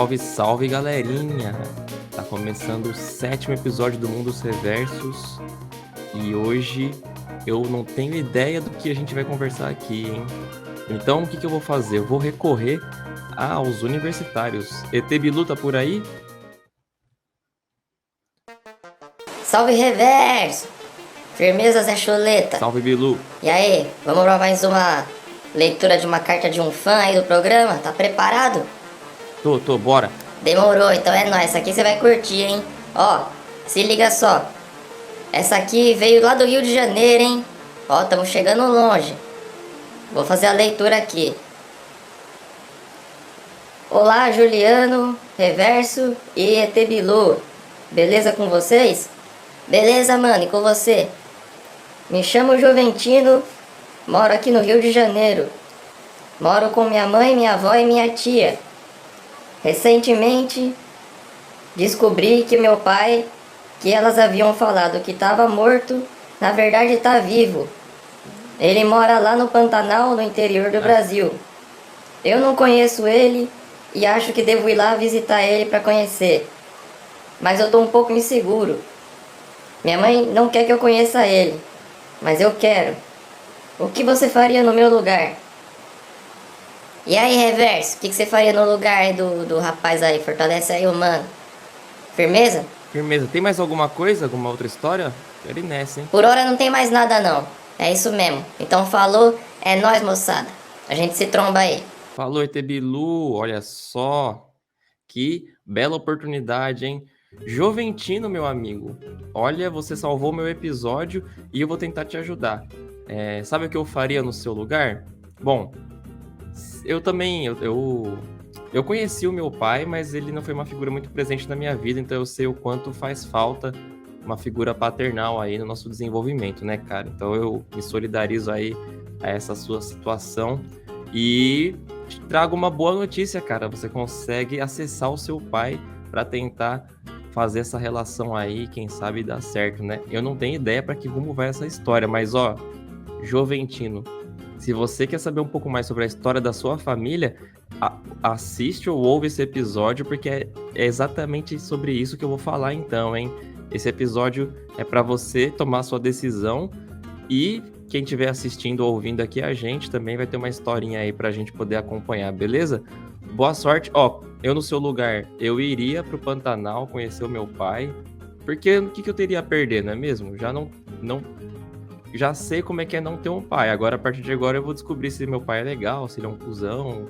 Salve, salve, galerinha! Tá começando o 7º episódio do Mundos Reversos e hoje eu não tenho ideia do que a gente vai conversar aqui, hein? Então, o que eu vou fazer? Eu vou recorrer aos universitários. ET Bilu tá por aí? Salve, Reverso! Firmeza, Zé Chuleta! Salve, Bilu! E aí, vamos pra mais uma leitura de uma carta de um fã aí do programa? Tá preparado? Tô, bora! Demorou, então é nóis. Essa aqui você vai curtir, hein? Ó, se liga só. Essa aqui veio lá do Rio de Janeiro, hein? Ó, estamos chegando longe. Vou fazer a leitura aqui. Olá, Juliano, Reverso e ET Bilu. Beleza com vocês? Beleza, mano, e com você? Me chamo Juventino, moro aqui no Rio de Janeiro. Moro com minha mãe, minha avó e minha tia. Recentemente, descobri que meu pai, que elas haviam falado que estava morto, na verdade está vivo. Ele mora lá no Pantanal, no interior do Brasil. Eu não conheço ele e acho que devo ir lá visitar ele para conhecer. Mas eu tô um pouco inseguro. Minha mãe não quer que eu conheça ele, mas eu quero. O que você faria no meu lugar? E aí, Reverso, o que você faria no lugar do rapaz aí? Fortalece aí o mano. Firmeza? Firmeza, tem mais alguma coisa? Alguma outra história? Quero ir nessa, hein? Por hora não tem mais nada não. É isso mesmo. Então falou, é nóis, moçada. A gente se tromba aí. Falou, ET Bilu, olha só. Que bela oportunidade, hein? Juventino, meu amigo. Olha, você salvou meu episódio e eu vou tentar te ajudar. Sabe o que eu faria no seu lugar? Bom, eu também, eu conheci o meu pai, mas ele não foi uma figura muito presente na minha vida, então eu sei o quanto faz falta uma figura paternal aí no nosso desenvolvimento, né, cara? Então eu me solidarizo aí a essa sua situação e te trago uma boa notícia, cara. Você consegue acessar o seu pai para tentar fazer essa relação aí, quem sabe dar certo, né? Eu não tenho ideia para que rumo vai essa história, mas ó, Juventino, se você quer saber um pouco mais sobre a história da sua família, assiste ou ouve esse episódio, porque é exatamente sobre isso que eu vou falar então, hein? Esse episódio é para você tomar sua decisão e quem estiver assistindo ou ouvindo aqui a gente também vai ter uma historinha aí pra gente poder acompanhar, beleza? Boa sorte. Ó, eu no seu lugar, eu iria pro Pantanal conhecer o meu pai, porque o que eu teria a perder, não é mesmo? Já sei como é que é não ter um pai. Agora, a partir de agora, eu vou descobrir se meu pai é legal, se ele é um cuzão,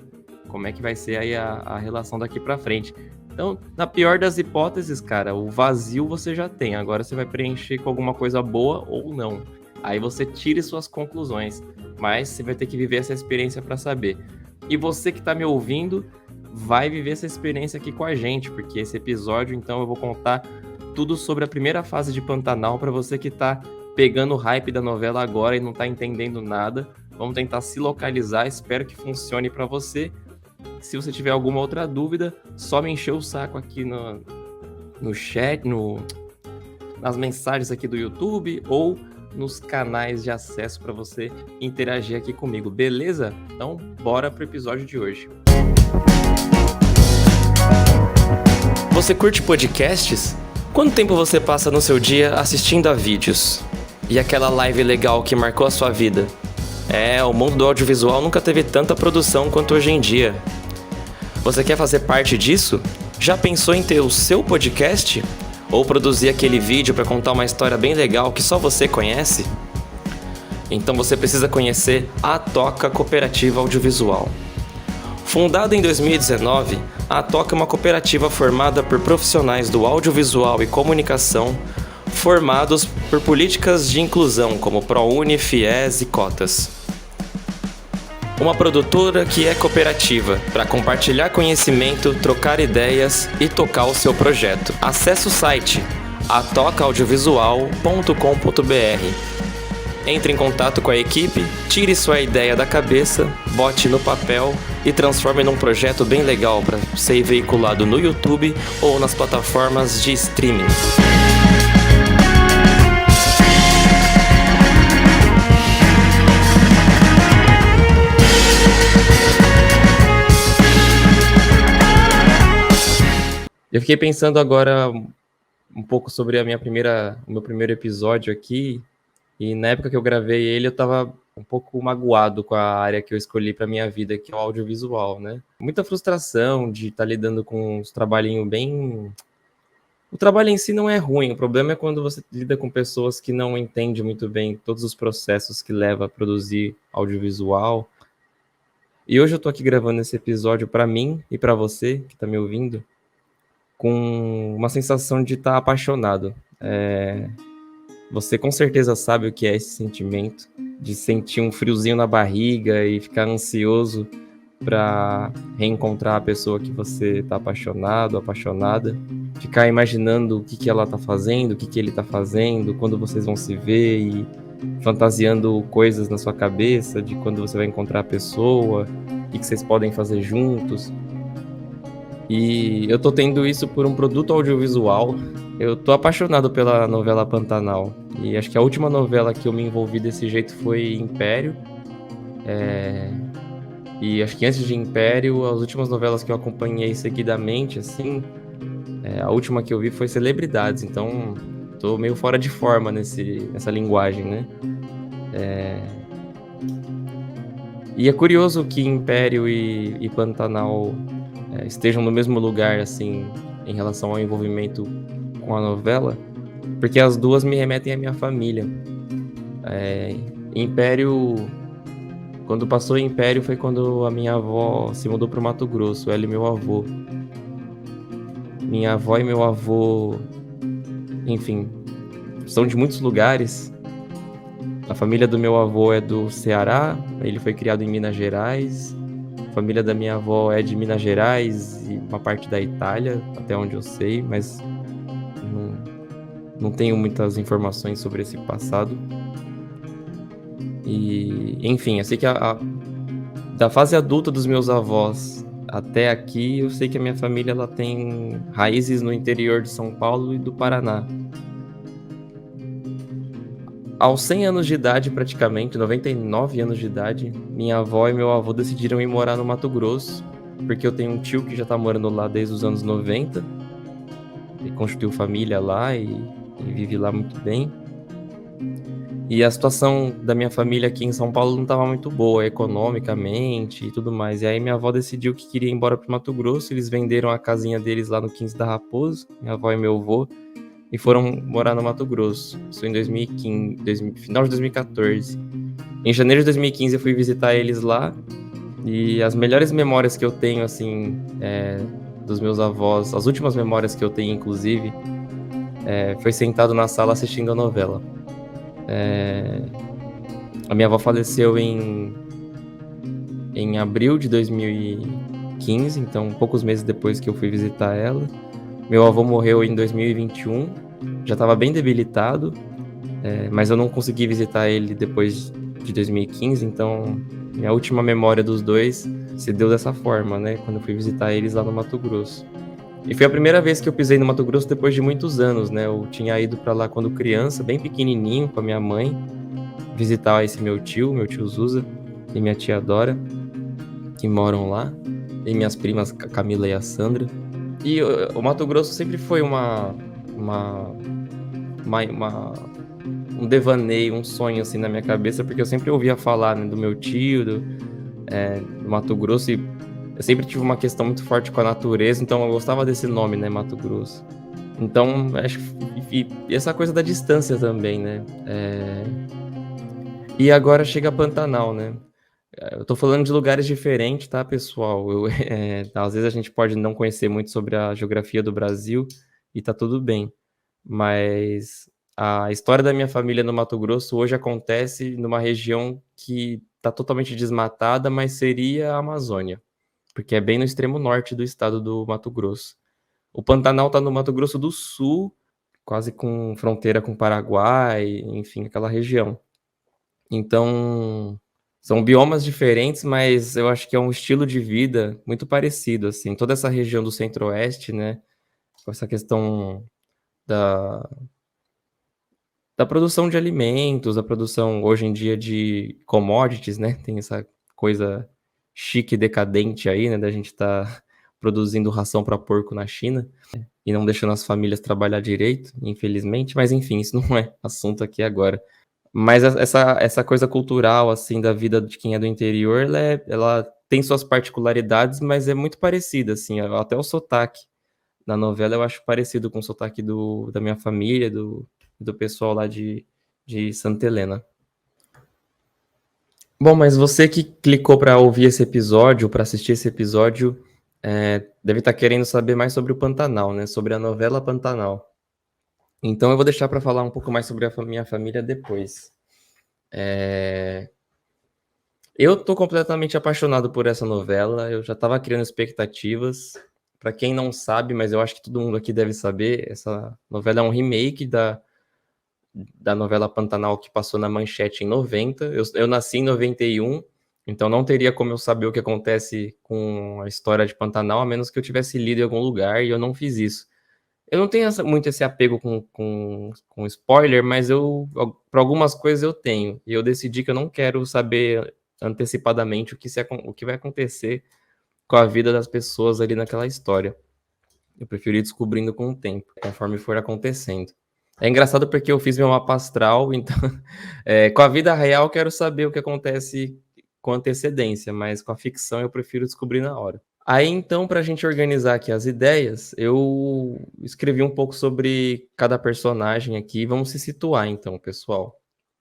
como é que vai ser aí a relação daqui pra frente. Então, na pior das hipóteses, cara, o vazio você já tem. Agora você vai preencher com alguma coisa boa ou não. Aí você tire suas conclusões. Mas você vai ter que viver essa experiência pra saber. E você que tá me ouvindo, vai viver essa experiência aqui com a gente, porque esse episódio, então, eu vou contar tudo sobre a primeira fase de Pantanal pra você que tá pegando o hype da novela agora e não tá entendendo nada. Vamos tentar se localizar, espero que funcione pra você. Se você tiver alguma outra dúvida, só me encher o saco aqui no chat, nas mensagens aqui do YouTube ou nos canais de acesso para você interagir aqui comigo, beleza? Então, bora pro episódio de hoje. Você curte podcasts? Quanto tempo você passa no seu dia assistindo a vídeos? E aquela live legal que marcou a sua vida? O mundo do audiovisual nunca teve tanta produção quanto hoje em dia. Você quer fazer parte disso? Já pensou em ter o seu podcast? Ou produzir aquele vídeo para contar uma história bem legal que só você conhece? Então você precisa conhecer a Toca Cooperativa Audiovisual. Fundada em 2019, a Toca é uma cooperativa formada por profissionais do audiovisual e comunicação, formados por políticas de inclusão como ProUni, FIES e cotas. Uma produtora que é cooperativa para compartilhar conhecimento, trocar ideias e tocar o seu projeto. Acesse o site atocaaudiovisual.com.br. Entre em contato com a equipe, tire sua ideia da cabeça, bote no papel e transforme num projeto bem legal para ser veiculado no YouTube ou nas plataformas de streaming. Eu fiquei pensando agora um pouco sobre o meu primeiro episódio aqui, e na época que eu gravei ele, eu tava um pouco magoado com a área que eu escolhi para minha vida, que é o audiovisual, né? Muita frustração de estar lidando com uns trabalhinhos bem. O trabalho em si não é ruim, o problema é quando você lida com pessoas que não entendem muito bem todos os processos que leva a produzir audiovisual. E hoje eu tô aqui gravando esse episódio para mim e para você que tá me ouvindo, com uma sensação de estar apaixonado. Você com certeza sabe o que é esse sentimento, de sentir um friozinho na barriga e ficar ansioso para reencontrar a pessoa que você está apaixonado, apaixonada, ficar imaginando o que ela está fazendo, o que ele está fazendo, quando vocês vão se ver e fantasiando coisas na sua cabeça de quando você vai encontrar a pessoa, o que vocês podem fazer juntos. E eu tô tendo isso por um produto audiovisual. Eu tô apaixonado pela novela Pantanal. E acho que a última novela que eu me envolvi desse jeito foi Império. E acho que antes de Império, as últimas novelas que eu acompanhei seguidamente, assim, a última que eu vi foi Celebridades. Então, tô meio fora de forma nessa linguagem, né? E é curioso que Império e Pantanal estejam no mesmo lugar, assim, em relação ao envolvimento com a novela, porque as duas me remetem à minha família. Império, quando passou Império foi quando a minha avó se mudou para o Mato Grosso, ela e meu avô. Minha avó e meu avô, enfim, são de muitos lugares. A família do meu avô é do Ceará, ele foi criado em Minas Gerais. A família da minha avó é de Minas Gerais e uma parte da Itália, até onde eu sei, mas não tenho muitas informações sobre esse passado. E, enfim, eu sei que da fase adulta dos meus avós até aqui, eu sei que a minha família ela tem raízes no interior de São Paulo e do Paraná. Aos 100 anos de idade, praticamente, 99 anos de idade, minha avó e meu avô decidiram ir morar no Mato Grosso, porque eu tenho um tio que já tá morando lá desde os anos 90, ele constituiu família lá e vive lá muito bem. E a situação da minha família aqui em São Paulo não estava muito boa, economicamente e tudo mais. E aí minha avó decidiu que queria ir embora pro Mato Grosso, eles venderam a casinha deles lá no 15 da Raposo, minha avó e meu avô, e foram morar no Mato Grosso. Isso em 2015, final de 2014. Em janeiro de 2015 eu fui visitar eles lá, e as melhores memórias que eu tenho, assim, dos meus avós, as últimas memórias que eu tenho, inclusive, foi sentado na sala assistindo a novela. A minha avó faleceu em abril de 2015, então poucos meses depois que eu fui visitar ela. Meu avô morreu em 2021, já estava bem debilitado, mas eu não consegui visitar ele depois de 2015, então minha última memória dos dois se deu dessa forma, né? Quando eu fui visitar eles lá no Mato Grosso. E foi a primeira vez que eu pisei no Mato Grosso depois de muitos anos, né? Eu tinha ido para lá quando criança, bem pequenininho, com a minha mãe, visitar esse meu tio Zuza, e minha tia Dora, que moram lá, e minhas primas Camila e a Sandra. E o Mato Grosso sempre foi um devaneio, um sonho assim na minha cabeça, porque eu sempre ouvia falar, né, do meu tio, do Mato Grosso, e eu sempre tive uma questão muito forte com a natureza, então eu gostava desse nome, né, Mato Grosso. Então, acho que essa coisa da distância também, né? E agora chega Pantanal, né? Eu tô falando de lugares diferentes, tá, pessoal? Às vezes a gente pode não conhecer muito sobre a geografia do Brasil e tá tudo bem. Mas a história da minha família no Mato Grosso hoje acontece numa região que tá totalmente desmatada, mas seria a Amazônia, porque é bem no extremo norte do estado do Mato Grosso. O Pantanal tá no Mato Grosso do Sul, quase com fronteira com o Paraguai, enfim, aquela região. Então, são biomas diferentes, mas eu acho que é um estilo de vida muito parecido, assim. Toda essa região do Centro-Oeste, né, com essa questão da produção de alimentos, da produção, hoje em dia, de commodities, né, tem essa coisa chique e decadente aí, né, da gente tá produzindo ração para porco na China e não deixando as famílias trabalhar direito, infelizmente. Mas enfim, isso não é assunto aqui agora. Mas essa coisa cultural, assim, da vida de quem é do interior, ela tem suas particularidades, mas é muito parecida, assim, até o sotaque na novela eu acho parecido com o sotaque da minha família, do pessoal lá de Santa Helena. Bom, mas você que clicou para ouvir esse episódio, para assistir esse episódio, deve estar querendo saber mais sobre o Pantanal, né? Sobre a novela Pantanal. Então eu vou deixar para falar um pouco mais sobre a minha família depois. Eu tô completamente apaixonado por essa novela, eu já estava criando expectativas. Para quem não sabe, mas eu acho que todo mundo aqui deve saber, essa novela é um remake da novela Pantanal que passou na Manchete em 90. Eu nasci em 91, então não teria como eu saber o que acontece com a história de Pantanal, a menos que eu tivesse lido em algum lugar, e eu não fiz isso. Eu não tenho muito esse apego com spoiler, mas para algumas coisas eu tenho. E eu decidi que eu não quero saber antecipadamente o que vai acontecer com a vida das pessoas ali naquela história. Eu prefiro ir descobrindo com o tempo, conforme for acontecendo. É engraçado porque eu fiz meu mapa astral, então com a vida real eu quero saber o que acontece com antecedência, mas com a ficção eu prefiro descobrir na hora. Aí então, para a gente organizar aqui as ideias, eu escrevi um pouco sobre cada personagem aqui. Vamos se situar então, pessoal.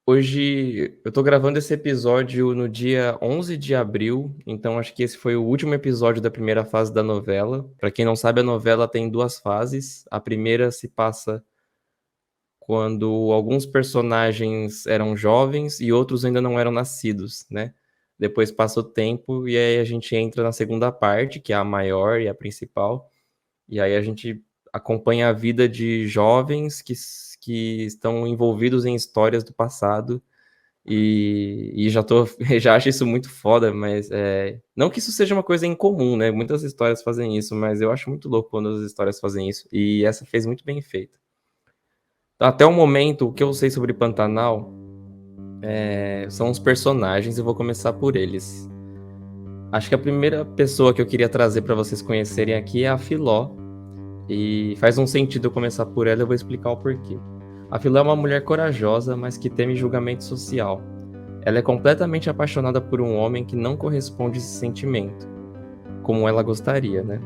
Hoje eu tô gravando esse episódio no dia 11 de abril, então acho que esse foi o último episódio da primeira fase da novela. Para quem não sabe, a novela tem 2 fases. A primeira se passa quando alguns personagens eram jovens e outros ainda não eram nascidos, né? Depois passa o tempo e aí a gente entra na segunda parte, que é a maior e a principal. E aí a gente acompanha a vida de jovens que estão envolvidos em histórias do passado e já acho isso muito foda, mas não que isso seja uma coisa incomum, né? Muitas histórias fazem isso, mas eu acho muito louco quando as histórias fazem isso. E essa fez muito bem feita. Até o momento, o que eu sei sobre Pantanal são os personagens, eu vou começar por eles. Acho que a primeira pessoa que eu queria trazer para vocês conhecerem aqui é a Filó. E faz um sentido eu começar por ela, eu vou explicar o porquê. A Filó é uma mulher corajosa, mas que teme julgamento social. Ela é completamente apaixonada por um homem que não corresponde a esse sentimento, como ela gostaria, né?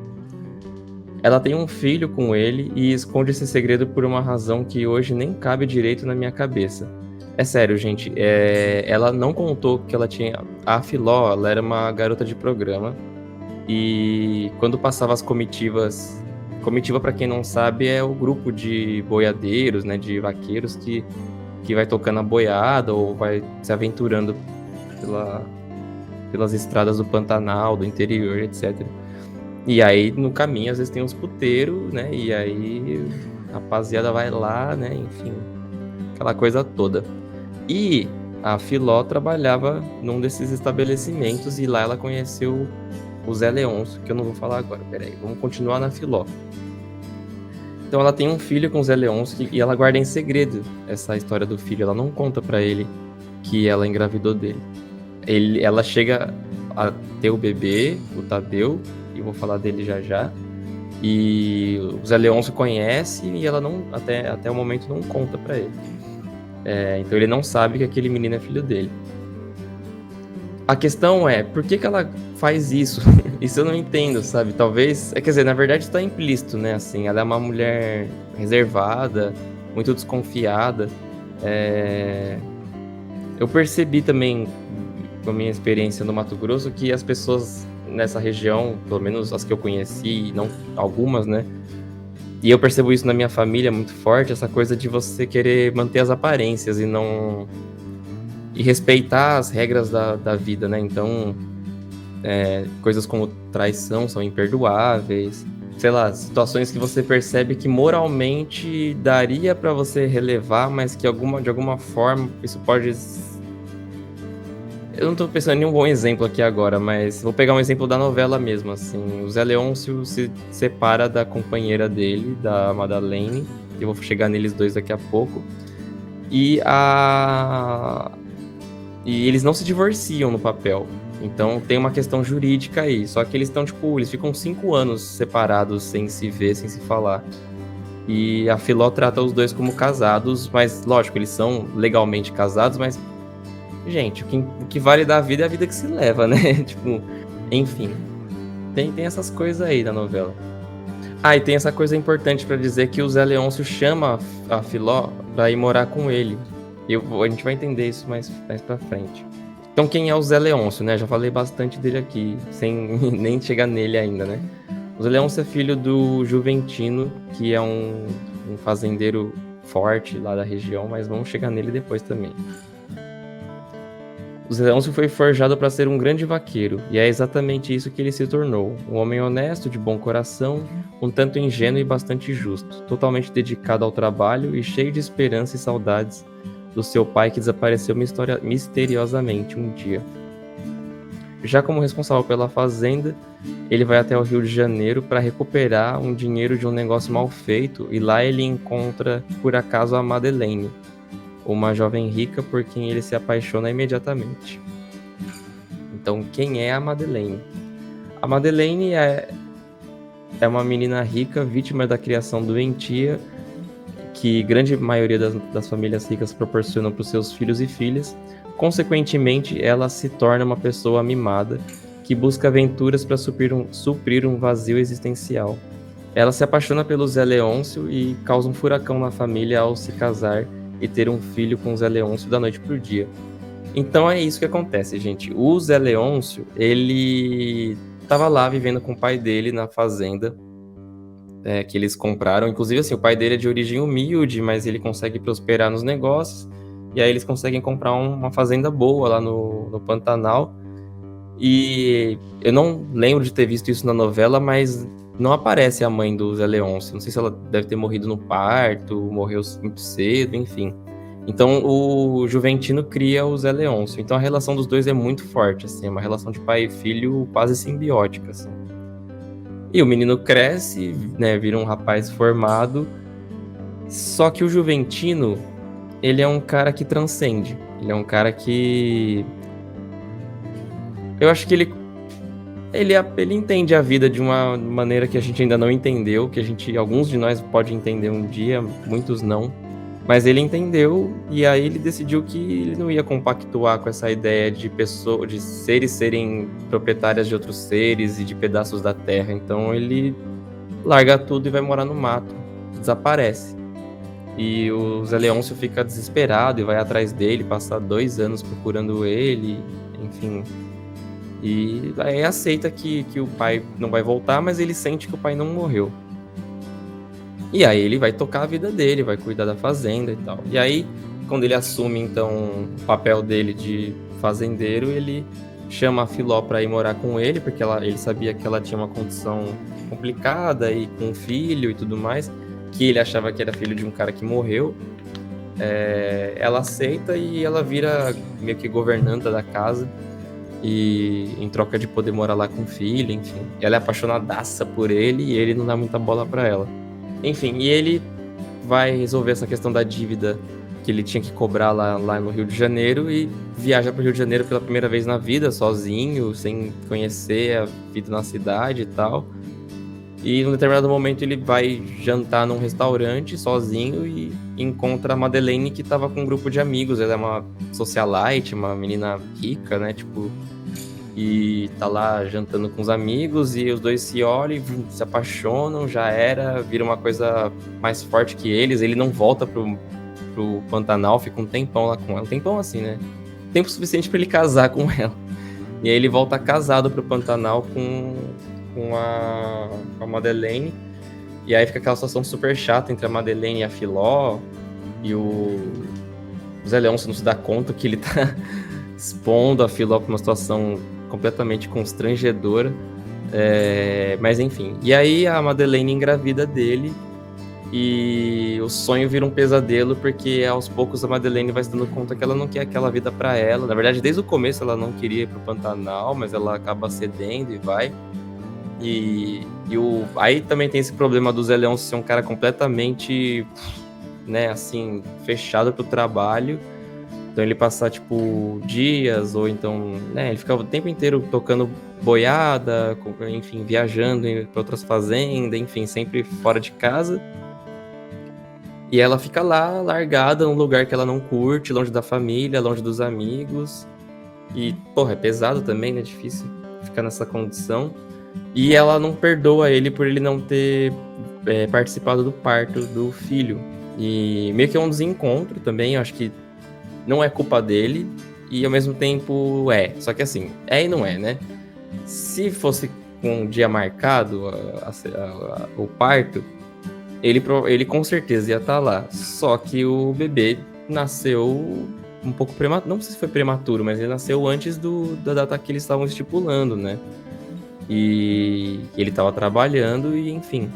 Ela tem um filho com ele e esconde esse segredo por uma razão que hoje nem cabe direito na minha cabeça. É sério, gente, ela não contou que ela tinha... A Filó, ela era uma garota de programa e quando passava as comitivas... Comitiva, para quem não sabe, é o grupo de boiadeiros, né, de vaqueiros que vai tocando a boiada ou vai se aventurando pelas estradas do Pantanal, do interior, etc. E aí, no caminho, às vezes tem uns puteiros, né, e aí a rapaziada vai lá, né, enfim, aquela coisa toda. E a Filó trabalhava num desses estabelecimentos e lá ela conheceu o Zé Leôncio, que eu não vou falar agora, peraí, vamos continuar na Filó. Então ela tem um filho com o Zé Leôncio e ela guarda em segredo essa história do filho, ela não conta pra ele que ela engravidou dele. Ela chega a ter o bebê, o Tadeu, e eu vou falar dele já já, e o Zé Leôncio conhece e ela não, até o momento não conta pra ele. Então ele não sabe que aquele menino é filho dele. A questão é, por que ela faz isso? Isso eu não entendo, sabe? Talvez... quer dizer, na verdade está implícito, né? Assim, ela é uma mulher reservada, muito desconfiada. Eu percebi também, com a minha experiência no Mato Grosso, que as pessoas nessa região, pelo menos as que eu conheci, não algumas, né? E eu percebo isso na minha família muito forte, essa coisa de você querer manter as aparências e não... E respeitar as regras da vida, né? Então, coisas como traição são imperdoáveis. Sei lá, situações que você percebe que moralmente daria pra você relevar, mas que de alguma forma isso pode... Eu não tô pensando em nenhum bom exemplo aqui agora, mas vou pegar um exemplo da novela mesmo, assim. O Zé Leôncio se separa da companheira dele, da Madalene, eu vou chegar neles dois daqui a pouco. E E eles não se divorciam no papel. Então tem uma questão jurídica aí. Só que eles estão, tipo, eles ficam 5 anos separados, sem se ver, sem se falar. E a Filó trata os dois como casados, mas lógico, eles são legalmente casados, mas, gente, o que vale da vida é a vida que se leva, né? Tipo, enfim. Tem essas coisas aí da novela. Ah, e tem essa coisa importante pra dizer que o Zé Leôncio chama a Filó pra ir morar com ele. A gente vai entender isso mais pra frente. Então, quem é o Zé Leôncio, né? Já falei bastante dele aqui, sem nem chegar nele ainda, né? O Zé Leôncio é filho do Juventino, que é um fazendeiro forte lá da região, mas vamos chegar nele depois também. O Zé Leôncio foi forjado para ser um grande vaqueiro, e é exatamente isso que ele se tornou. Um homem honesto, de bom coração, um tanto ingênuo e bastante justo, totalmente dedicado ao trabalho e cheio de esperança e saudades do seu pai que desapareceu misteriosamente um dia. Já como responsável pela fazenda, ele vai até o Rio de Janeiro para recuperar um dinheiro de um negócio mal feito, e lá ele encontra, por acaso, a Madeleine, uma jovem rica por quem ele se apaixona imediatamente. Então, quem é a Madeleine? A Madeleine é uma menina rica, vítima da criação doentia, que grande maioria das famílias ricas proporcionam para os seus filhos e filhas. Consequentemente, ela se torna uma pessoa mimada, que busca aventuras para suprir um vazio existencial. Ela se apaixona pelo Zé Leôncio e causa um furacão na família ao se casar e ter um filho com o Zé Leôncio da noite pro dia. Então é isso que acontece, gente. O Zé Leôncio, ele tava lá vivendo com o pai dele na fazenda que eles compraram. Inclusive, assim, o pai dele é de origem humilde, mas ele consegue prosperar nos negócios. E aí eles conseguem comprar uma fazenda boa lá no Pantanal. E eu não lembro de ter visto isso na novela, mas não aparece a mãe do Zé Leôncio. Não sei se ela deve ter morrido no parto, morreu muito cedo, enfim. Então o Juventino cria o Zé Leôncio. Então a relação dos dois é muito forte, assim, é uma relação de pai e filho quase simbiótica, assim. E o menino cresce, né, vira um rapaz formado. Só que o Juventino, ele é um cara que transcende. Ele é um cara que... eu acho que ele entende a vida de uma maneira que a gente ainda não entendeu, que alguns de nós pode entender um dia, muitos não. Mas ele entendeu, e aí ele decidiu que ele não ia compactuar com essa ideia de seres serem proprietárias de outros seres e de pedaços da terra. Então ele larga tudo e vai morar no mato, desaparece. E o Zé Leôncio fica desesperado e vai atrás dele, passa 2 anos procurando ele, enfim. E aí aceita que o pai não vai voltar, mas ele sente que o pai não morreu. E aí ele vai tocar a vida dele, vai cuidar da fazenda e tal. E aí, quando ele assume, então, o papel dele de fazendeiro, ele chama a Filó para ir morar com ele, porque ele sabia que ela tinha uma condição complicada e com um filho e tudo mais, que ele achava que era filho de um cara que morreu. Ela aceita e ela vira meio que governanta da casa, e em troca de poder morar lá com o filho, enfim. Ela é apaixonadaça por ele e ele não dá muita bola para ela. Enfim, e ele vai resolver essa questão da dívida que ele tinha que cobrar lá no Rio de Janeiro e viaja para o Rio de Janeiro pela primeira vez na vida, sozinho, sem conhecer a vida na cidade e tal. E num determinado momento ele vai jantar num restaurante sozinho e encontra a Madeleine, que tava com um grupo de amigos. Ela é uma socialite, uma menina rica, né, tipo... e tá lá jantando com os amigos, e os dois se olham e se apaixonam, vira uma coisa mais forte que eles. Ele não volta pro Pantanal, fica um tempão lá com ela. Um tempão assim, né? Tempo suficiente pra ele casar com ela. E aí ele volta casado pro Pantanal com a Madeleine. E aí fica aquela situação super chata entre a Madeleine e a Filó. E o Zé Leôncio não se dá conta que ele tá expondo a Filó pra uma situação completamente constrangedora. Mas enfim. E aí a Madeleine engravida dele. E o sonho vira um pesadelo, porque aos poucos a Madeleine vai se dando conta que ela não quer aquela vida pra ela. Na verdade, desde o começo ela não queria ir pro Pantanal, mas ela acaba cedendo e vai. Aí também tem esse problema do Zé Leôncio ser um cara completamente, né, assim, fechado pro trabalho. Então ele passa, tipo, dias, ou então, né, ele fica o tempo inteiro tocando boiada, enfim, viajando para outras fazendas, enfim, sempre fora de casa. E ela fica lá, largada, num lugar que ela não curte, longe da família, longe dos amigos. E, porra, é pesado também, né? Difícil ficar nessa condição. E ela não perdoa ele por ele não ter participado do parto do filho. E meio que é um desencontro também, eu acho que não é culpa dele, e ao mesmo tempo é. Só que assim, é e não é, né? Se fosse com um dia marcado o parto, ele com certeza ia estar lá. Só que o bebê nasceu um pouco prematuro. Não sei se foi prematuro, mas ele nasceu antes da data que eles estavam estipulando, né? E ele estava trabalhando e, enfim.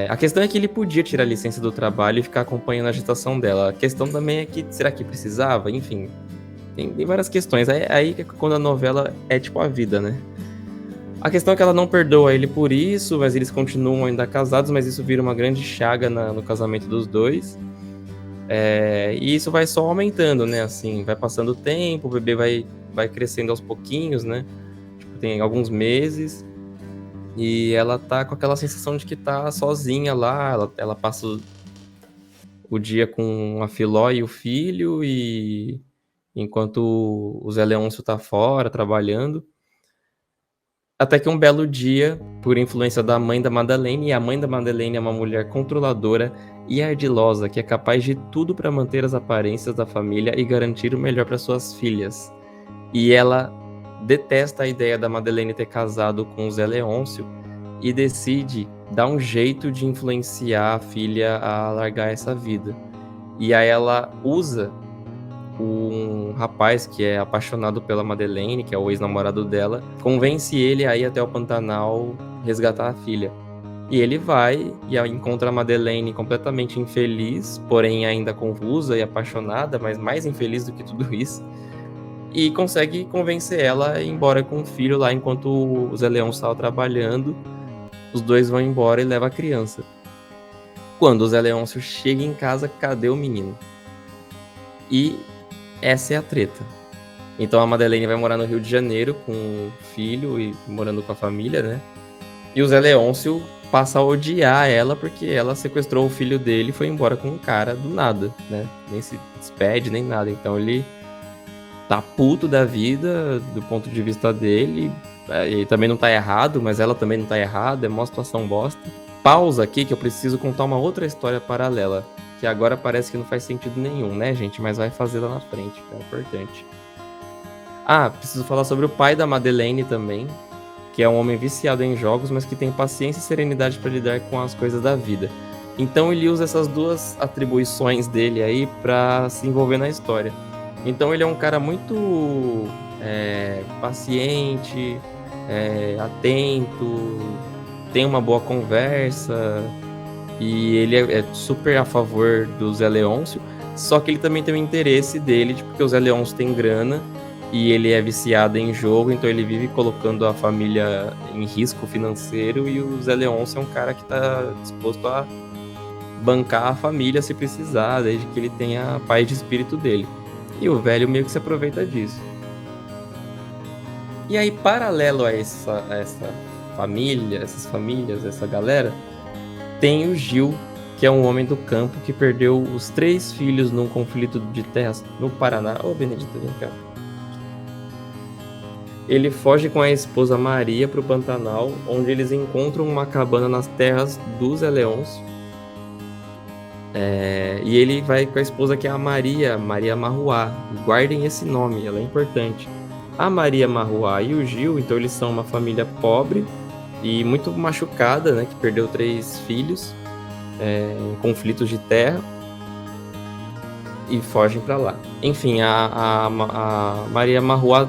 A questão é que ele podia tirar a licença do trabalho e ficar acompanhando a gestação dela. A questão também é que, será que precisava? Enfim, tem várias questões. Aí que quando a novela é tipo a vida, né? A questão é que ela não perdoa ele por isso, mas eles continuam ainda casados, mas isso vira uma grande chaga no casamento dos dois. E isso vai só aumentando, né? Assim, vai passando o tempo, o bebê vai crescendo aos pouquinhos, né? Tipo, tem alguns meses. E ela tá com aquela sensação de que tá sozinha lá. Ela passa o dia com a Filó e o filho, e enquanto o Zé Leôncio tá fora trabalhando. Até que um belo dia, por influência da mãe da Madeleine, e a mãe da Madeleine é uma mulher controladora e ardilosa que é capaz de tudo para manter as aparências da família e garantir o melhor para suas filhas. E ela detesta a ideia da Madeleine ter casado com o Zé Leôncio e decide dar um jeito de influenciar a filha a largar essa vida. E aí ela usa um rapaz que é apaixonado pela Madeleine, que é o ex-namorado dela, convence ele a ir até o Pantanal resgatar a filha. E ele vai e encontra a Madeleine completamente infeliz, porém ainda confusa e apaixonada, mas mais infeliz do que tudo isso. E consegue convencer ela a ir embora com o filho lá enquanto o Zé Leôncio estava trabalhando. Os dois vão embora e levam a criança. Quando o Zé Leôncio chega em casa, cadê o menino? E essa é a treta. Então a Madeleine vai morar no Rio de Janeiro com o filho e morando com a família, né? E o Zé Leôncio passa a odiar ela porque ela sequestrou o filho dele e foi embora com um cara do nada, né? Nem se despede, nem nada. Então ele tá puto da vida do ponto de vista dele. Ele também não tá errado, mas ela também não tá errada. É uma situação bosta. Pausa aqui que eu preciso contar uma outra história paralela, que agora parece que não faz sentido nenhum, né, gente? Mas vai fazer lá na frente, que é importante. Preciso falar sobre o pai da Madeleine também, que é um homem viciado em jogos, mas que tem paciência e serenidade para lidar com as coisas da vida. Então ele usa essas duas atribuições dele aí para se envolver na história. Então ele é um cara muito paciente, atento, tem uma boa conversa, e ele é super a favor do Zé Leôncio, só que ele também tem o interesse dele, porque o Zé Leôncio tem grana e ele é viciado em jogo, então ele vive colocando a família em risco financeiro, e o Zé Leôncio é um cara que tá disposto a bancar a família se precisar, desde que ele tenha a paz de espírito dele. E o velho meio que se aproveita disso. E aí, paralelo a essa família, essas famílias, essa galera, tem o Gil, que é um homem do campo que perdeu os 3 filhos num conflito de terras no Paraná. Ô, Benedito, vem cá. Ele foge com a esposa Maria para o Pantanal, onde eles encontram uma cabana nas terras do Zé Leôncio. E ele vai com a esposa, que é a Maria Marruá. Guardem esse nome, ela é importante. A Maria Marruá e o Gil, então eles são uma família pobre e muito machucada, né, que perdeu 3 filhos em conflitos de terra, e fogem para lá. Enfim, a Maria Marruá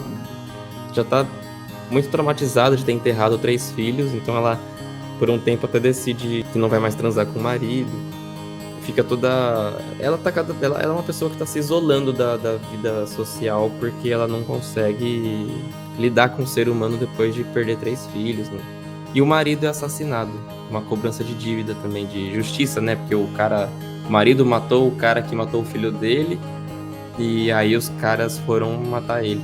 já tá muito traumatizada de ter enterrado 3 filhos, então ela, por um tempo, até decide que não vai mais transar com o marido. Fica toda... Ela é uma pessoa que tá se isolando da vida social, porque ela não consegue lidar com o ser humano depois de perder 3 filhos, né? E o marido é assassinado, uma cobrança de dívida também, de justiça, né? Porque o marido matou o cara que matou o filho dele, E aí os caras foram matar ele.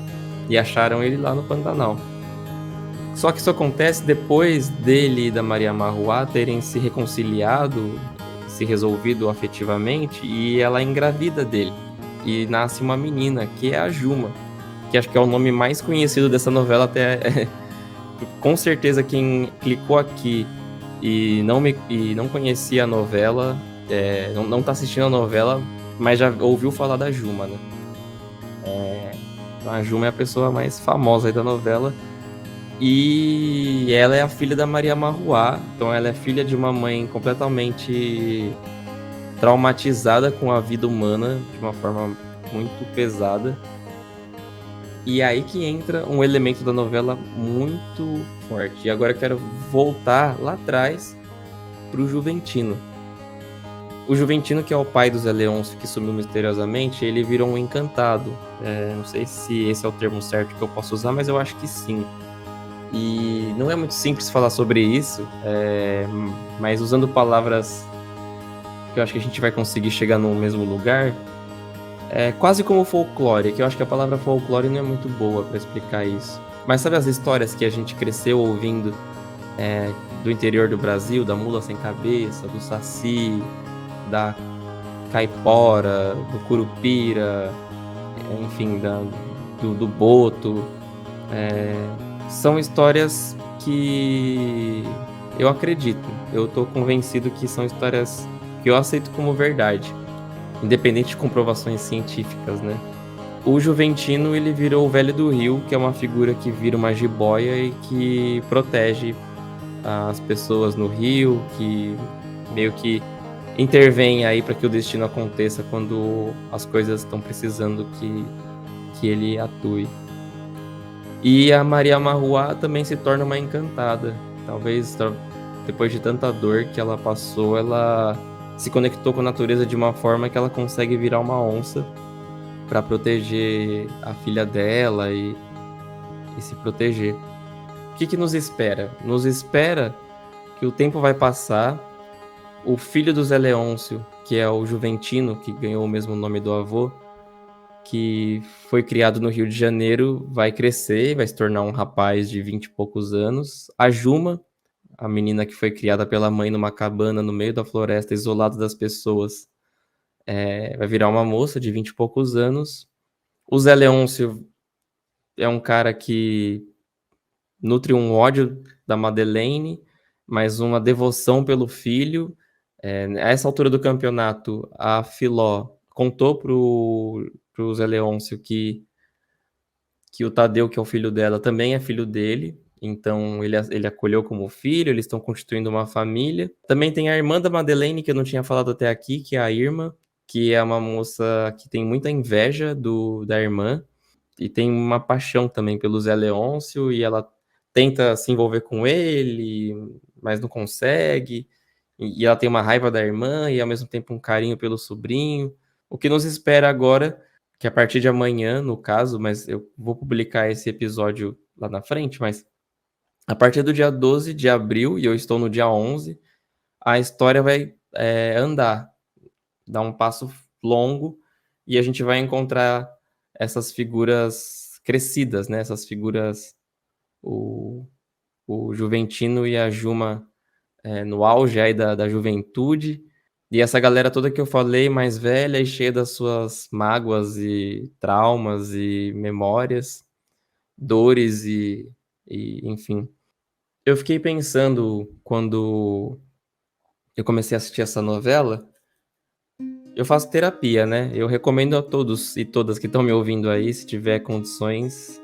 E acharam ele lá no Pantanal. Só que isso acontece depois dele e da Maria Marruá terem se reconciliado, se resolvido afetivamente, e ela engravida dele. E nasce uma menina, que é a Juma, que acho que é o nome mais conhecido dessa novela até. Com certeza quem clicou aqui e não conhecia a novela, não tá assistindo a novela, mas já ouviu falar da Juma, né? A Juma é a pessoa mais famosa aí da novela. E ela é a filha da Maria Marruá, então ela é filha de uma mãe completamente traumatizada com a vida humana, de uma forma muito pesada. E aí que entra um elemento da novela muito forte. E agora eu quero voltar lá atrás pro Juventino. O Juventino, que é o pai do Zé Leôncio, que sumiu misteriosamente, ele virou um encantado. Não sei se esse é o termo certo que eu posso usar, mas eu acho que sim. E não é muito simples falar sobre isso, mas usando palavras que eu acho que a gente vai conseguir chegar no mesmo lugar, é quase como folclore, que eu acho que a palavra folclore não é muito boa para explicar isso. Mas sabe as histórias que a gente cresceu ouvindo do interior do Brasil, da mula sem cabeça, do saci, da caipora, do curupira, enfim, do boto. São histórias que eu acredito, eu tô convencido que são histórias que eu aceito como verdade, independente de comprovações científicas, né? O Juventino, ele virou o Velho do Rio, que é uma figura que vira uma jiboia e que protege as pessoas no rio, que meio que intervém aí para que o destino aconteça quando as coisas estão precisando que ele atue. E a Maria Marruá também se torna uma encantada. Talvez depois de tanta dor que ela passou, ela se conectou com a natureza de uma forma que ela consegue virar uma onça para proteger a filha dela e se proteger. O que nos espera? Nos espera que o tempo vai passar, o filho do Zé Leôncio, que é o Juventino, que ganhou o mesmo nome do avô, que foi criado no Rio de Janeiro, vai crescer, vai se tornar um rapaz de 20 e poucos anos. A Juma, a menina que foi criada pela mãe numa cabana no meio da floresta, isolada das pessoas, vai virar uma moça de 20 e poucos anos. O Zé Leôncio é um cara que nutre um ódio da Madeleine, mas uma devoção pelo filho. A essa altura do campeonato, a Filó contou pro Zé Leôncio que o Tadeu, que é o filho dela, também é filho dele. Então ele acolheu como filho, eles estão constituindo uma família. Também tem a irmã da Madeleine, que eu não tinha falado até aqui, que é a Irma, que é uma moça que tem muita inveja da irmã e tem uma paixão também pelo Zé Leôncio, e ela tenta se envolver com ele, mas não consegue. E ela tem uma raiva da irmã e ao mesmo tempo um carinho pelo sobrinho. O que nos espera agora, que a partir de amanhã, no caso, mas eu vou publicar esse episódio lá na frente, mas a partir do dia 12 de abril, e eu estou no dia 11, a história vai andar, dar um passo longo, e a gente vai encontrar essas figuras crescidas, né? Essas figuras, o Juventino e a Juma no auge aí da juventude, e essa galera toda que eu falei, mais velha e cheia das suas mágoas e traumas e memórias, dores e enfim. Eu fiquei pensando quando eu comecei a assistir essa novela, eu faço terapia, né? Eu recomendo a todos e todas que estão me ouvindo aí, se tiver condições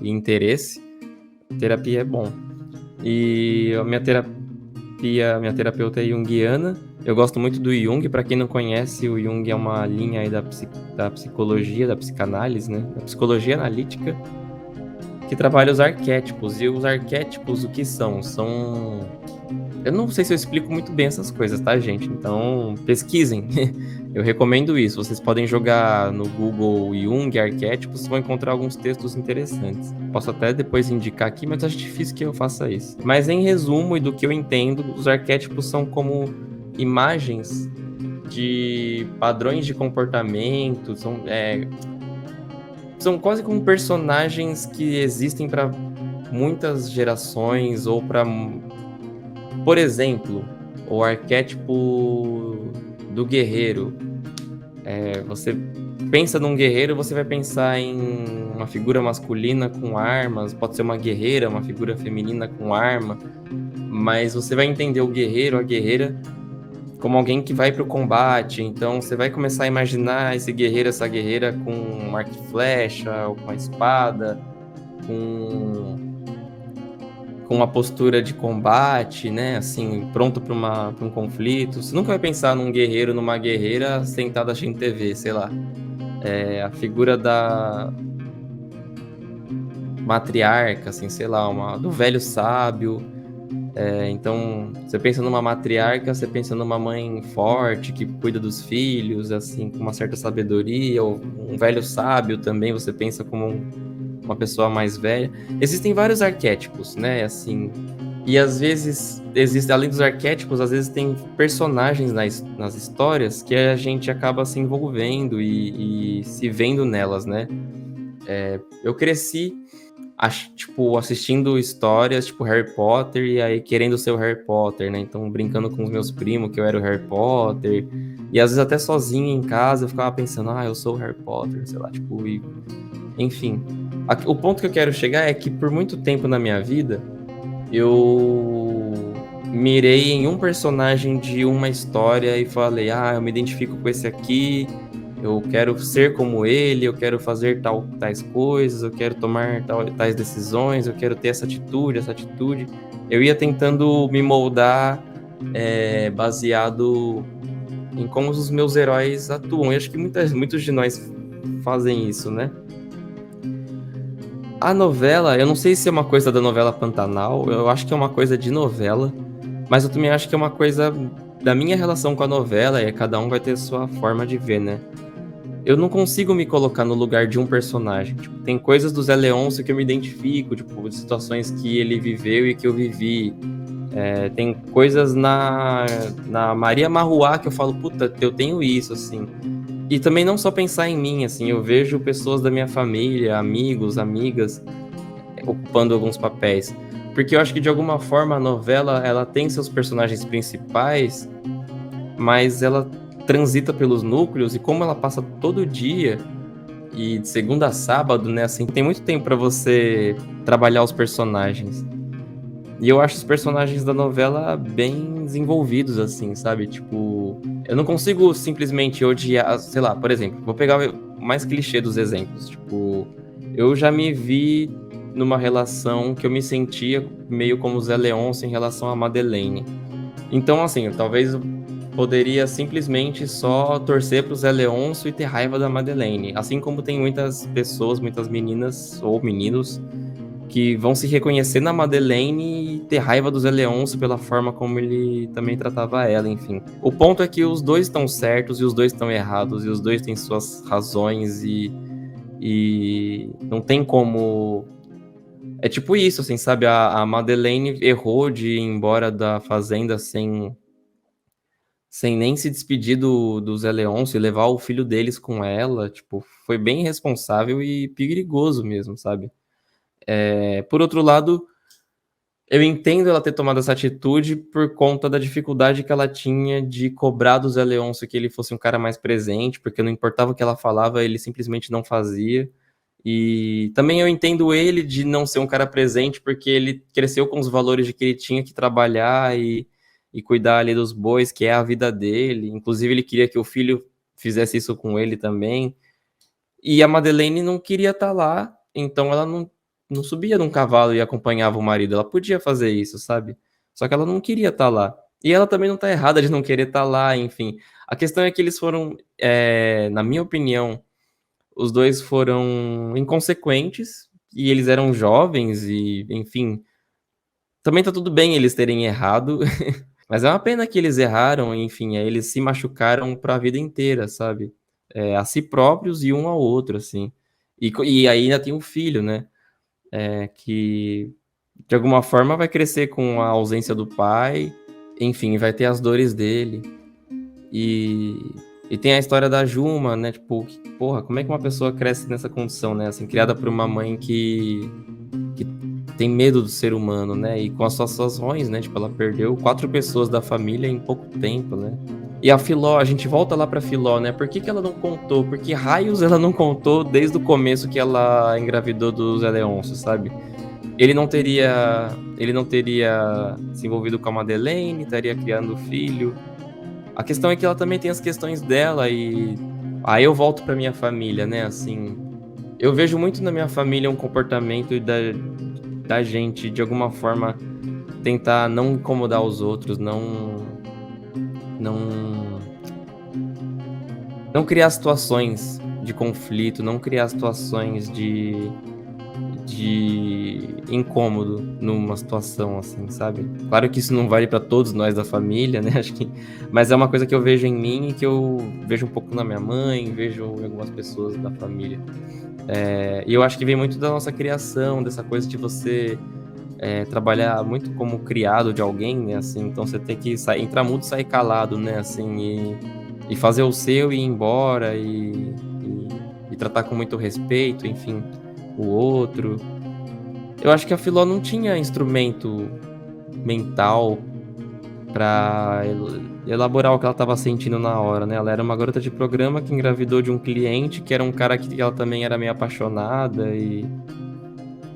e interesse, terapia é bom. E a minha terapeuta é junguiana. Eu gosto muito do Jung. Para quem não conhece, o Jung é uma linha aí da psicologia, da psicanálise, né? Da psicologia analítica, que trabalha os arquétipos. E os arquétipos, o que são? Eu não sei se eu explico muito bem essas coisas, tá, gente? Então, pesquisem. Eu recomendo isso. Vocês podem jogar no Google Jung, arquétipos, vão encontrar alguns textos interessantes. Posso até depois indicar aqui, mas acho difícil que eu faça isso. Mas em resumo, e do que eu entendo, os arquétipos são como imagens de padrões de comportamento, são quase como personagens que existem para muitas gerações ou para, por exemplo, o arquétipo do guerreiro. Você pensa num guerreiro, você vai pensar em uma figura masculina com armas, pode ser uma guerreira, uma figura feminina com arma, mas você vai entender o guerreiro, a guerreira, como alguém que vai para o combate. Então você vai começar a imaginar esse guerreiro, essa guerreira com um arco e flecha, ou com uma espada, com uma postura de combate, né? Assim, pronto para um conflito. Você nunca vai pensar num guerreiro, numa guerreira sentada assistindo TV, sei lá. A figura da matriarca, assim, sei lá, do velho sábio. Então, você pensa numa matriarca, você pensa numa mãe forte que cuida dos filhos, assim, com uma certa sabedoria, ou um velho sábio também, você pensa como uma pessoa mais velha. Existem vários arquétipos, né, assim, e às vezes, além dos arquétipos, às vezes tem personagens nas histórias que a gente acaba se envolvendo e se vendo nelas, né. Eu cresci assistindo histórias tipo Harry Potter e aí querendo ser o Harry Potter, né? Então, brincando com os meus primos que eu era o Harry Potter. E às vezes até sozinho em casa eu ficava pensando, eu sou o Harry Potter, sei lá, enfim. O ponto que eu quero chegar é que por muito tempo na minha vida eu mirei em um personagem de uma história e falei, eu me identifico com esse aqui, eu quero ser como ele, eu quero fazer tais coisas, eu quero tomar tais decisões, eu quero ter essa atitude. Eu ia tentando me moldar baseado em como os meus heróis atuam. E acho que muitos de nós fazem isso, né? A novela, eu não sei se é uma coisa da novela Pantanal, eu acho que é uma coisa de novela, mas eu também acho que é uma coisa da minha relação com a novela, e cada um vai ter sua forma de ver, né? Eu não consigo me colocar no lugar de um personagem. Tipo, tem coisas do Zé Leôncio que eu me identifico, tipo, de situações que ele viveu e que eu vivi. Tem coisas na Maria Marruá que eu falo, puta, eu tenho isso, assim. E também não só pensar em mim, assim, eu vejo pessoas da minha família, amigos, amigas, ocupando alguns papéis. Porque eu acho que, de alguma forma, a novela, ela tem seus personagens principais, mas ela transita pelos núcleos, e como ela passa todo dia e de segunda a sábado, né, assim, tem muito tempo para você trabalhar os personagens. E eu acho os personagens da novela bem desenvolvidos, assim, sabe? Tipo, eu não consigo simplesmente odiar, sei lá, por exemplo, vou pegar o mais clichê dos exemplos. Tipo, eu já me vi numa relação que eu me sentia meio como Zé Leôncio em relação a Madeleine. Então, assim, talvez eu poderia simplesmente só torcer pro Zé Leôncio e ter raiva da Madeleine. Assim como tem muitas pessoas, muitas meninas ou meninos que vão se reconhecer na Madeleine e ter raiva do Zé Leôncio pela forma como ele também tratava ela, enfim. O ponto é que os dois estão certos e os dois estão errados, e os dois têm suas razões, e não tem como... É tipo isso, assim, sabe? A Madeleine errou de ir embora da fazenda sem nem se despedir do Zé Leôncio e levar o filho deles com ela. Tipo, foi bem irresponsável e perigoso mesmo, sabe? Por outro lado, eu entendo ela ter tomado essa atitude por conta da dificuldade que ela tinha de cobrar do Zé Leôncio que ele fosse um cara mais presente, porque não importava o que ela falava, ele simplesmente não fazia. E também eu entendo ele de não ser um cara presente, porque ele cresceu com os valores de que ele tinha que trabalhar e cuidar ali dos bois, que é a vida dele. Inclusive, ele queria que o filho fizesse isso com ele também. E a Madeleine não queria estar lá, então ela não subia num cavalo e acompanhava o marido. Ela podia fazer isso, sabe? Só que ela não queria estar lá. E ela também não tá errada de não querer estar lá, enfim. A questão é que eles foram, na minha opinião, os dois foram inconsequentes, e eles eram jovens e, enfim, também tá tudo bem eles terem errado, mas é uma pena que eles erraram, enfim, aí eles se machucaram pra vida inteira, sabe? A si próprios e um ao outro, assim. E aí ainda tem um filho, né? Que de alguma forma vai crescer com a ausência do pai, enfim, vai ter as dores dele. E tem a história da Juma, né? Tipo, porra, como é que uma pessoa cresce nessa condição, né? Assim, criada por uma mãe que tem medo do ser humano, né? E com as suas ações, né? Tipo, ela perdeu 4 pessoas da família em pouco tempo, né? E a Filó, a gente volta lá pra Filó, né? Por que ela não contou? Por que raios ela não contou desde o começo que ela engravidou do Zé Leôncio, sabe? Ele não teria se envolvido com a Madeleine, estaria criando filho. A questão é que ela também tem as questões dela e aí eu volto pra minha família, né? Assim, eu vejo muito na minha família um comportamento da gente, de alguma forma, tentar não incomodar os outros, não criar situações de conflito, não criar situações de incômodo numa situação assim, sabe? Claro que isso não vale pra todos nós da família, né? Acho que, mas é uma coisa que eu vejo em mim e que eu vejo um pouco na minha mãe, vejo em algumas pessoas da família. E eu acho que vem muito da nossa criação, dessa coisa de você trabalhar muito como criado de alguém, né? Assim, então você tem que entrar mudo e sair calado, né? Assim, e fazer o seu e ir embora e tratar com muito respeito, enfim, o outro. Eu acho que a Filó não tinha instrumento mental pra elaborar o que ela estava sentindo na hora, né? Ela era uma garota de programa que engravidou de um cliente que era um cara que ela também era meio apaixonada e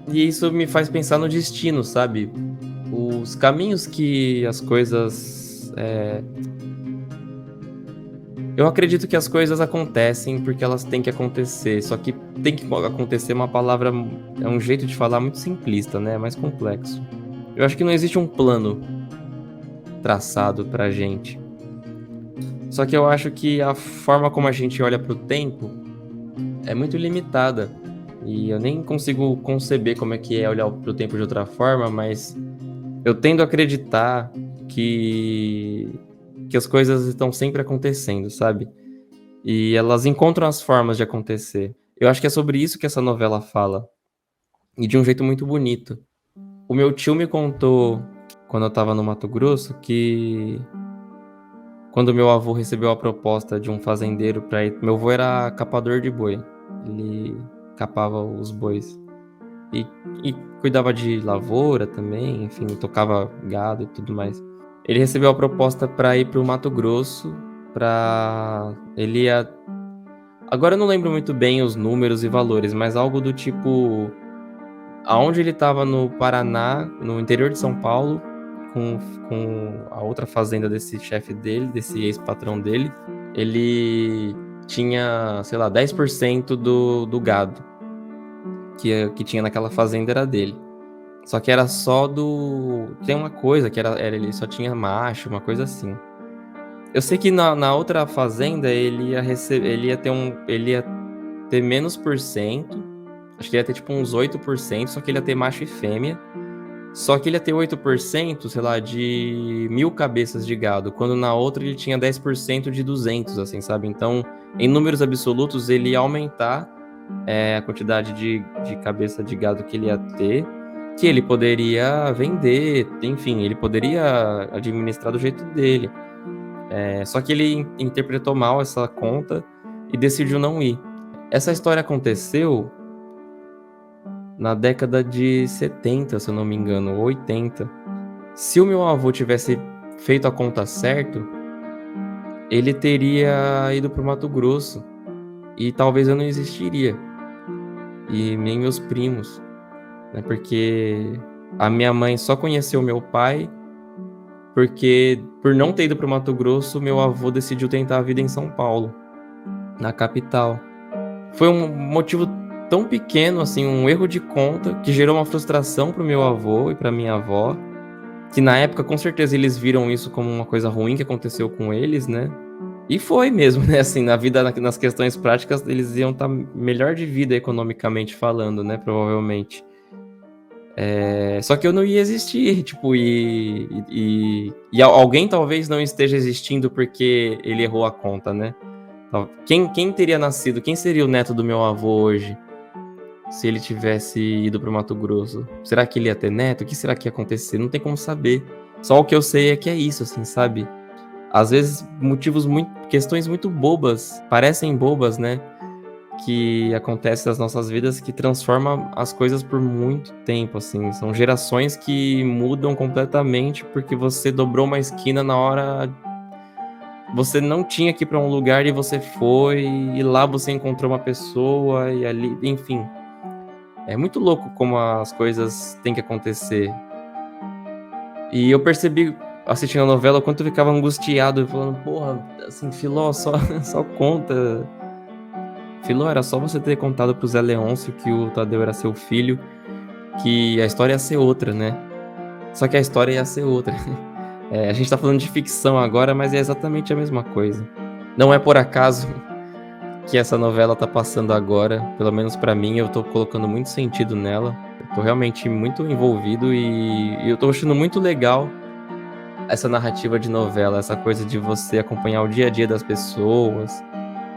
isso me faz pensar no destino, sabe? Os caminhos que as coisas eu acredito que as coisas acontecem porque elas têm que acontecer, só que tem que acontecer uma palavra, é um jeito de falar muito simplista, né? É mais complexo. Eu acho que não existe um plano traçado pra gente. Só que eu acho que a forma como a gente olha pro tempo é muito limitada. E eu nem consigo conceber como é que é olhar pro tempo de outra forma, mas eu tendo a acreditar que as coisas estão sempre acontecendo, sabe? E elas encontram as formas de acontecer. Eu acho que é sobre isso que essa novela fala. E de um jeito muito bonito. O meu tio me contou, quando eu tava no Mato Grosso, que quando meu avô recebeu a proposta de um fazendeiro para ir. Meu avô era capador de boi. Ele capava os bois. E, e cuidava de lavoura também, enfim, tocava gado e tudo mais. Ele recebeu a proposta para ir pro Mato Grosso, ele ia. Agora eu não lembro muito bem os números e valores, mas algo do tipo aonde ele estava no Paraná, no interior de São Paulo, com a outra fazenda desse chefe dele, desse ex-patrão dele, ele tinha, sei lá, 10% do gado que tinha naquela fazenda era dele. Só que era só do... Tem uma coisa que era ele só tinha macho, uma coisa assim. Eu sei que na outra fazenda ele ia ter menos por cento. Acho que ele ia ter tipo uns 8%, só que ele ia ter macho e fêmea. Só que ele ia ter 8%, sei lá, de 1.000 cabeças de gado, quando na outra ele tinha 10% de 200, assim, sabe? Então, em números absolutos, ele ia aumentar a quantidade de cabeça de gado que ele ia ter, que ele poderia vender, enfim, ele poderia administrar do jeito dele. Só que ele interpretou mal essa conta e decidiu não ir. Essa história aconteceu na década de 70, se eu não me engano, ou 80. Se o meu avô tivesse feito a conta certo, ele teria ido pro Mato Grosso e talvez eu não existiria. E nem meus primos, né? Porque a minha mãe só conheceu meu pai porque, por não ter ido pro Mato Grosso, meu avô decidiu tentar a vida em São Paulo, na capital. Foi um motivo tão pequeno, assim, um erro de conta, que gerou uma frustração pro meu avô e pra minha avó, que na época, com certeza, eles viram isso como uma coisa ruim que aconteceu com eles, né? E foi mesmo, né? Assim, na vida, nas questões práticas, eles iam estar melhor de vida economicamente falando, né? Provavelmente. Só que eu não ia existir, tipo, e alguém talvez não esteja existindo porque ele errou a conta, né? Quem teria nascido, quem seria o neto do meu avô hoje, se ele tivesse ido pro Mato Grosso? Será que ele ia ter neto? O que será que ia acontecer? Não tem como saber. Só o que eu sei é que é isso, assim, sabe? às vezes questões muito bobas, parecem bobas, né? Que acontecem nas nossas vidas que transforma as coisas por muito tempo, assim. São gerações que mudam completamente porque você dobrou uma esquina na hora. Você não tinha que ir pra um lugar e você foi, e lá você encontrou uma pessoa, e ali, enfim. É muito louco como as coisas têm que acontecer. E eu percebi, assistindo a novela, o quanto eu ficava angustiado, falando, porra, assim, Filó, só, só conta. Filó, era só você ter contado pro Zé Leôncio que o Tadeu era seu filho, que a história ia ser outra, né? Só que a história ia ser outra. A gente tá falando de ficção agora, mas é exatamente a mesma coisa. Não é por acaso que essa novela tá passando agora, pelo menos pra mim, eu tô colocando muito sentido nela. Eu tô realmente muito envolvido e eu tô achando muito legal essa narrativa de novela, essa coisa de você acompanhar o dia a dia das pessoas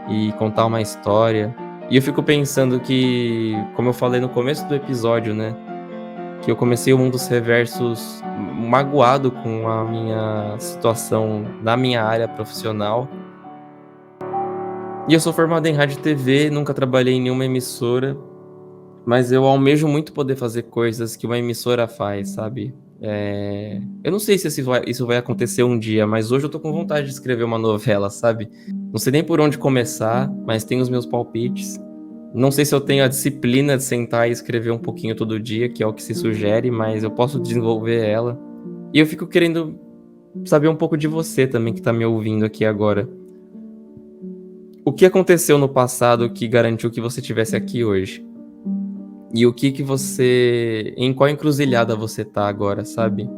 e contar uma história. E eu fico pensando que, como eu falei no começo do episódio, né, que eu comecei o Mundo dos Reversos magoado com a minha situação na minha área profissional. E eu sou formado em rádio e TV, nunca trabalhei em nenhuma emissora, mas eu almejo muito poder fazer coisas que uma emissora faz, sabe? Eu não sei se isso vai acontecer um dia, mas hoje eu tô com vontade de escrever uma novela, sabe? Não sei nem por onde começar, mas tenho os meus palpites. Não sei se eu tenho a disciplina de sentar e escrever um pouquinho todo dia, que é o que se sugere, mas eu posso desenvolver ela. E eu fico querendo saber um pouco de você também, que tá me ouvindo aqui agora. O que aconteceu no passado que garantiu que você estivesse aqui hoje? E o que você... Em qual encruzilhada você tá agora, sabe?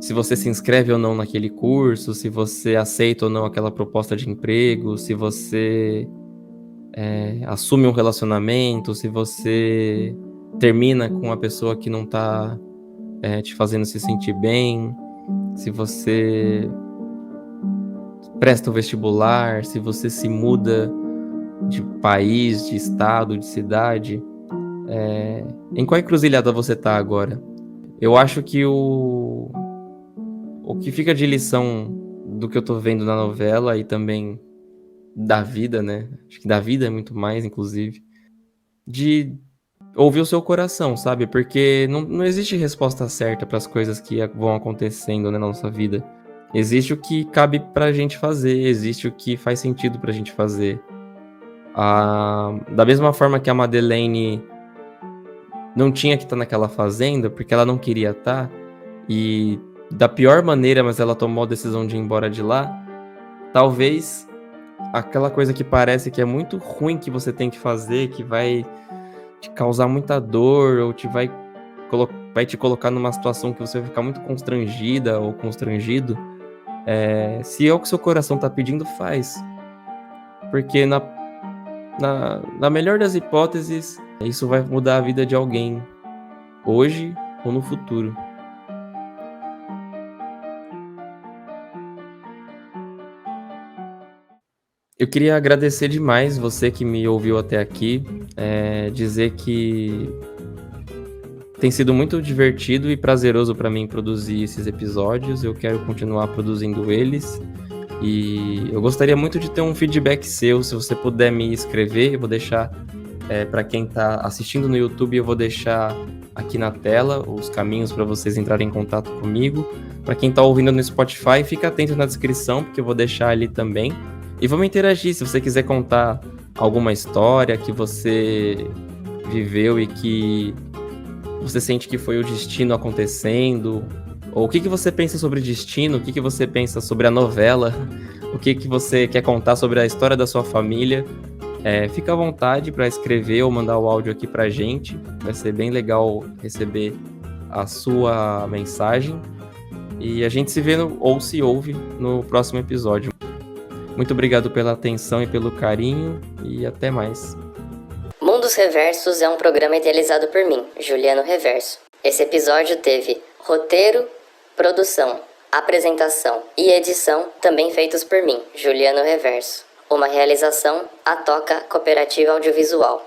Se você se inscreve ou não naquele curso, se você aceita ou não aquela proposta de emprego, se você assume um relacionamento, se você termina com uma pessoa que não tá te fazendo se sentir bem, se você presta o vestibular, se você se muda de país, de estado, de cidade. Em qual encruzilhada você tá agora? Eu acho que o que fica de lição do que eu tô vendo na novela e também da vida, né? Acho que da vida é muito mais, inclusive, de ouvir o seu coração, sabe? Porque não existe resposta certa para as coisas que vão acontecendo, né, na nossa vida. Existe o que cabe pra gente fazer, existe o que faz sentido pra gente fazer. Da mesma forma que a Madeleine não tinha que estar naquela fazenda, porque ela não queria estar, e da pior maneira, mas ela tomou a decisão de ir embora de lá, talvez aquela coisa que parece que é muito ruim que você tem que fazer, que vai te causar muita dor, ou vai te colocar numa situação que você vai ficar muito constrangida ou constrangido, se é o que seu coração tá pedindo, faz. Porque na melhor das hipóteses, isso vai mudar a vida de alguém, hoje ou no futuro. Eu queria agradecer demais você que me ouviu até aqui, dizer que tem sido muito divertido e prazeroso para mim produzir esses episódios. Eu quero continuar produzindo eles. E eu gostaria muito de ter um feedback seu, se você puder me escrever. Eu vou deixar, para quem está assistindo no YouTube, eu vou deixar aqui na tela os caminhos para vocês entrarem em contato comigo. Para quem está ouvindo no Spotify, fica atento na descrição, porque eu vou deixar ali também. E vamos interagir, se você quiser contar alguma história que você viveu e que você sente que foi o destino acontecendo, ou o que você pensa sobre destino, o que você pensa sobre a novela, o que você quer contar sobre a história da sua família, fica à vontade para escrever ou mandar o áudio aqui pra gente. Vai ser bem legal receber a sua mensagem. E a gente se vê ou se ouve no próximo episódio. Muito obrigado pela atenção e pelo carinho, e até mais. Mundos Reversos é um programa idealizado por mim, Juliano Reverso. Esse episódio teve roteiro, produção, apresentação e edição também feitos por mim, Juliano Reverso. Uma realização, a Toca Cooperativa Audiovisual.